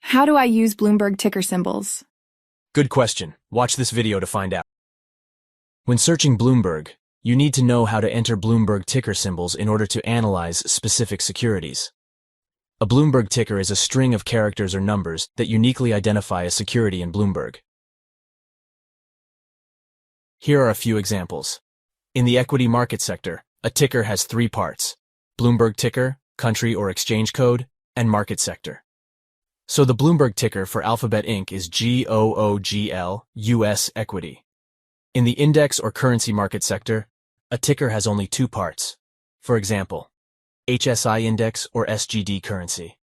How do I use Bloomberg ticker symbols? Good question. Watch this video to find out. When searching Bloomberg, you need to know how to enter Bloomberg ticker symbols in order to analyze specific securities. A Bloomberg ticker is a string of characters or numbers that uniquely identify a security in Bloomberg. Here are a few examples. In the equity market sector, a ticker has three parts: Bloomberg ticker, country or exchange code, and market sector. So the Bloomberg ticker for Alphabet Inc. is GOOGL, US equity. In the index or currency market sector, a ticker has only two parts. For example, HSI index or SGD currency.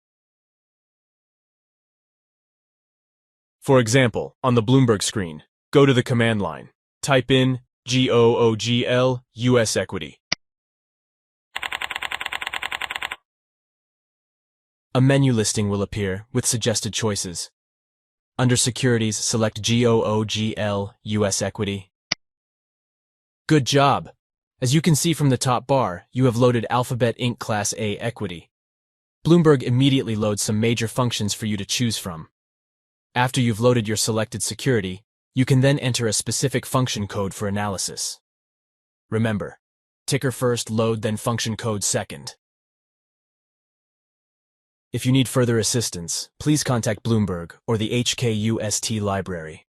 For example, on the Bloomberg screen, go to the command line. Type in GOOGL, US equity. A menu listing will appear with suggested choices. Under Securities, select GOOGL, US equity. Good job! As you can see from the top bar, you have loaded Alphabet Inc. Class A equity. Bloomberg immediately loads some major functions for you to choose from. After you've loaded your selected security, you can then enter a specific function code for analysis. Remember, ticker first, load, then function code second. If you need further assistance, please contact Bloomberg or the HKUST Library.